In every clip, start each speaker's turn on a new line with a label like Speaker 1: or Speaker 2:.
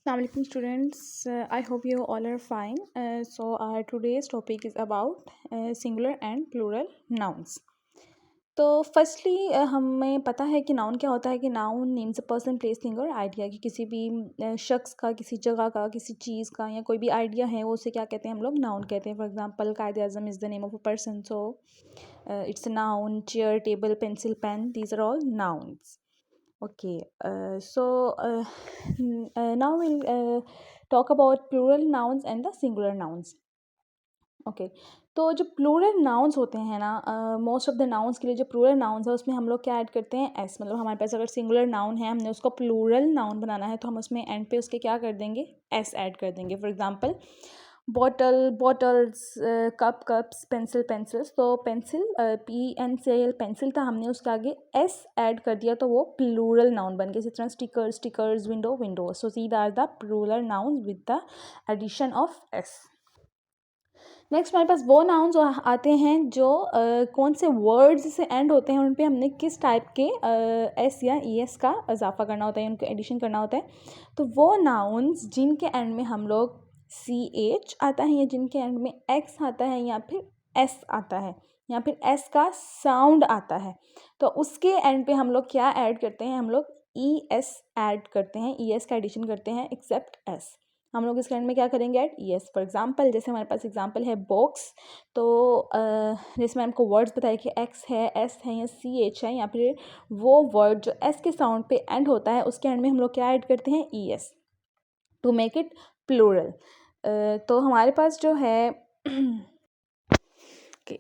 Speaker 1: Assalamualaikum students. I hope you all are fine. So our today's topic is about singular and plural nouns. तो firstly हमें पता है कि noun क्या होता है कि noun names a person place thing और आइडिया कि किसी भी शख्स का, किसी जगह का, किसी चीज़ का या कोई भी आइडिया है वो उसे क्या कहते हैं, हम लोग नाउन कहते हैं. For example Quaid Azam is the name of a person, so it's a noun. Chair, table, pencil, pen, these are all nouns. Okay, now we'll talk about plural nouns and the singular nouns. Okay तो जो plural nouns होते हैं ना, most of the nouns के लिए जो plural nouns है उसमें हम लोग क्या ऐड करते हैं, एस. मतलब हमारे पास अगर सिंगुलर नाउन है, हमने उसको प्लूरल नाउन बनाना है तो हम उसमें एंड पे उसके क्या कर देंगे, एस ऐड कर देंगे. For example bottle, bottles, cup, cups, pencil, pencils. तो पेंसिल, PNCIL पेंसिल था, हमने उसके आगे एस ऐड कर दिया तो वो प्लूरल नाउन बन गया. इसी तरह sticker, stickers, window, windows. So these are the plural nouns with the addition of S. Next हमारे पास वो नाउन्स आते हैं जो कौन से वर्ड्स से एंड होते हैं, उन पे हमने किस टाइप के एस या ई एस का इजाफा करना होता है, उनको एडिशन करना होता है. तो वो नाउन्स जिनके एंड में हम लोग CH आता है या जिनके एंड में एक्स आता है या फिर एस आता है या फिर एस का साउंड आता है, तो उसके एंड पे हम लोग क्या ऐड करते हैं, हम लोग ES ऐड करते हैं, ES का एडिशन करते हैं एक्सेप्ट एस. हम लोग इसके एंड में क्या करेंगे, ऐड ES. फॉर एग्जाम्पल जैसे हमारे पास एग्जाम्पल है बॉक्स, तो जैसे मैंने आपको वर्ड्स बताया कि एक्स है, एस है या CH है, या फिर वो वर्ड जो एस के साउंड पे एंड होता है उसके एंड में हम लोग क्या ऐड करते हैं, ES to make it plural. तो हमारे पास जो है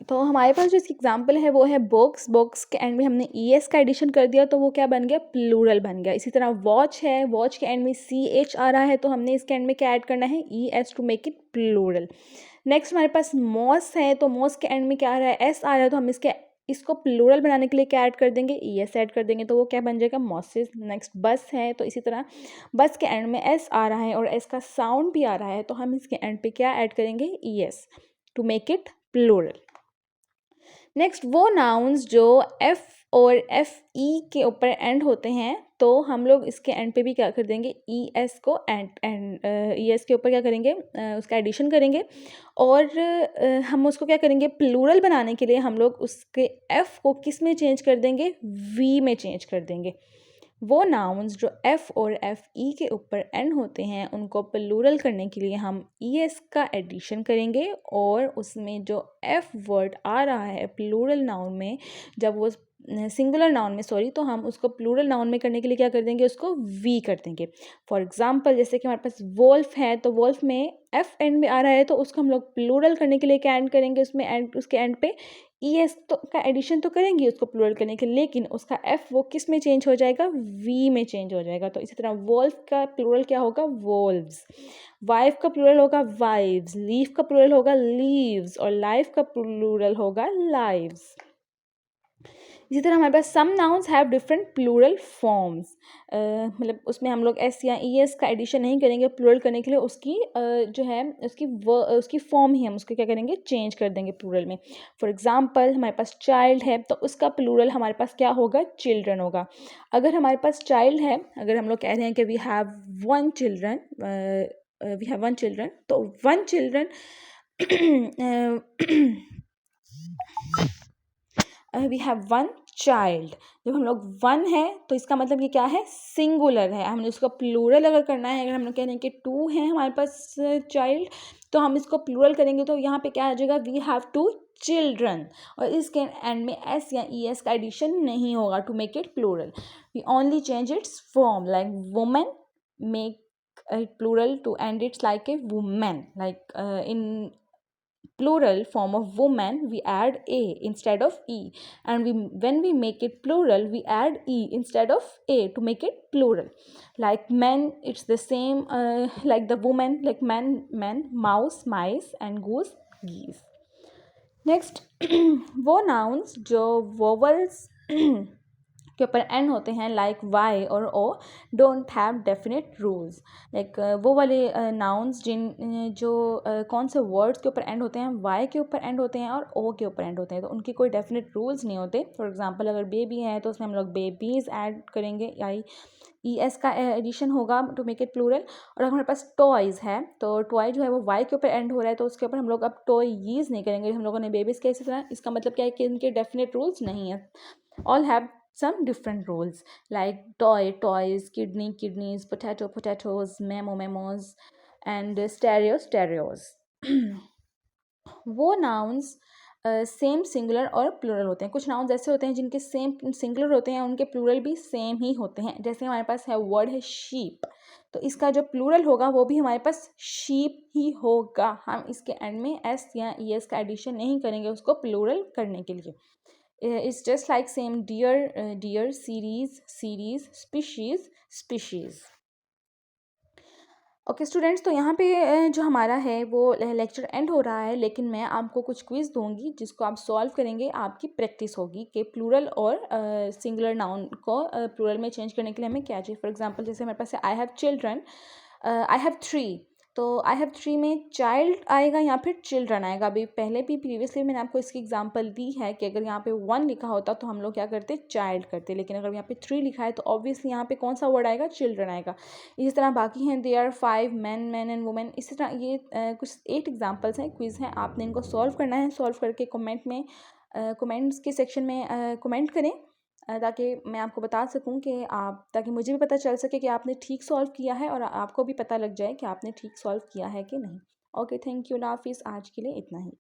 Speaker 1: तो हमारे पास जो इसकी एग्जाम्पल है वो है बॉक्स. बॉक्स के एंड में हमने ES का एडिशन कर दिया तो वो क्या बन गया, प्लूरल बन गया. इसी तरह वॉच है, वॉच के एंड में CH आ रहा है तो हमने इसके एंड में क्या ऐड करना है, ES to make it plural. Next हमारे पास मॉस है, तो मॉस के एंड में क्या आ रहा है, S आ रहा है, तो हम इसको प्लूरल बनाने के लिए क्या ऐड कर देंगे, ES ऐड कर देंगे तो वो क्या बन जाएगा, मॉसेस. नेक्स्ट बस है, तो इसी तरह बस के एंड में S आ रहा है और S का साउंड भी आ रहा है तो हम इसके एंड पे क्या ऐड करेंगे, ES to make it plural. Next वो नाउन्स जो F और FE के ऊपर एंड होते हैं तो हम लोग इसके एंड पे भी क्या कर देंगे, ES को एंड ES के ऊपर क्या करेंगे, उसका एडिशन करेंगे और हम उसको क्या करेंगे, प्लूरल बनाने के लिए हम लोग उसके F को किस में चेंज कर देंगे, V में चेंज कर देंगे. वो नाउन्स जो F और FE के ऊपर एंड होते हैं उनको प्लूरल करने के लिए हम ES का एडिशन करेंगे और उसमें जो F वर्ड आ रहा है प्लूरल नाउन में, जब वो सिंगुलर नाउन में सॉरी, तो हम उसको प्लूरल नाउन में करने के लिए क्या कर देंगे, उसको V कर देंगे. फॉर एग्जांपल जैसे कि हमारे पास वोल्फ है, तो वोल्फ में F एंड में आ रहा है तो उसको हम लोग प्लूरल करने के लिए क्या एंड करेंगे, उसमें एंड उसके एंड पे ES तो का एडिशन तो करेंगे उसको प्लूरल करने के लिए, लेकिन उसका F वो किस में चेंज हो जाएगा, V में चेंज हो जाएगा. तो इसी तरह वोल्फ का प्लूरल क्या होगा, वोल्व्स. वाइफ का प्लूरल होगा वाइव्स. लीफ का प्लूरल होगा लीव्स और लाइफ का प्लूरल होगा लाइव्स. इसी तरह हमारे पास some nouns have different plural forms. मतलब उसमें हम लोग एस या ES का एडिशन नहीं करेंगे, प्लूरल करने के लिए उसकी जो है उसकी फॉर्म ही हम उसको क्या करेंगे, चेंज कर देंगे प्लूरल में. फॉर एग्जांपल हमारे पास चाइल्ड है तो उसका प्लूरल हमारे पास क्या होगा, चिल्ड्रन होगा. अगर हमारे पास चाइल्ड है, अगर हम लोग कह रहे हैं कि वी हैव वन चिल्ड्रन तो one children we have one child. जब हम लोग वन है तो इसका मतलब ये क्या है, सिंगुलर है. हमने उसको प्लूरल अगर करना है, अगर हम लोग कह रहे हैं कि टू है हमारे पास चाइल्ड, तो हम इसको प्लूरल करेंगे तो यहाँ पे क्या आ जाएगा, वी हैव टू चिल्ड्रन. और इसके एंड में S या ES का एडिशन नहीं होगा to make it plural. We only change its form, like women make plural to end it's like a woman, like in plural form of woman we add A instead of E, and when we make it plural we add E instead of A to make it plural. Like men it's the same, like the woman, like man, mouse, mice, and goose, geese. Next वो nouns जो vowels के ऊपर and होते हैं like why और oh don't have definite rules. Like वो वाले nouns जो कौन से वर्ड्स के ऊपर एंड होते हैं, वाई के ऊपर एंड होते हैं और ओ के ऊपर एंड होते हैं, तो उनकी कोई डेफिनेट रूल्स नहीं होते। फॉर एग्जांपल अगर बेबी है तो उसमें हम लोग बेबीज़ ऐड करेंगे, एस का एडिशन होगा टू मेक इट प्लूरल। और अगर हमारे पास टॉयज़ है तो टॉय जो है वो वाई के ऊपर एंड हो रहा है, तो उसके ऊपर हम लोग अब टॉयज़ नहीं करेंगे, हम लोगों ने बेबीज़ के इसी तरह। इसका मतलब क्या है कि इनके डेफिनेट रूल्स नहीं है, all have some different rules like toys, kidneys, potatoes, memos, and stereos. वो नाउन्स सेम सिंगुलर और प्लूरल होते हैं। कुछ नाउन्स ऐसे होते हैं जिनके सेम सिंगुलर होते हैं, उनके प्लूरल भी सेम ही होते हैं। जैसे हमारे पास है वर्ड है शीप, तो इसका जो प्लूरल होगा वो भी हमारे पास शीप ही होगा। हम इसके एंड में एस या ई एस का एडिशन नहीं करेंगे उसको प्लूरल करने के लिए। It's just like same deer, series, species. Okay students, तो यहाँ पे जो हमारा है वो लेक्चर एंड हो रहा है, लेकिन मैं आपको कुछ क्विज़ दूंगी जिसको आप सॉल्व करेंगे। आपकी प्रैक्टिस होगी कि प्लूरल और सिंगुलर नाउन को प्लूरल में चेंज करने के लिए हमें क्या चाहिए। फॉर एग्जांपल जैसे हमारे पास है I have children, I have 3, तो आई हैव 3 में चाइल्ड आएगा या फिर चिल्ड्रन आएगा। अभी पहले भी प्रीवियसली मैंने आपको इसकी एग्जांपल दी है कि अगर यहाँ पे 1 लिखा होता तो हम लोग क्या करते, चाइल्ड करते, लेकिन अगर यहाँ पे 3 लिखा है तो ऑब्वियसली यहाँ पे कौन सा वर्ड आएगा, चिल्ड्रन आएगा। इसी तरह बाकी हैं देयर 5 मैन एंड वुमेन। इसी तरह ये कुछ 8 एग्जाम्पल्स हैं, क्विज़ हैं, आपने इनको सॉल्व करना है। सॉल्व करके कमेंट्स के सेक्शन में कमेंट करें, ताकि मैं आपको बता सकूं कि ताकि मुझे भी पता चल सके कि आपने ठीक सॉल्व किया है और आपको भी पता लग जाए कि आपने ठीक सॉल्व किया है कि नहीं। ओके, थैंक यू, अल्लाह हाफिज़। आज के लिए इतना ही।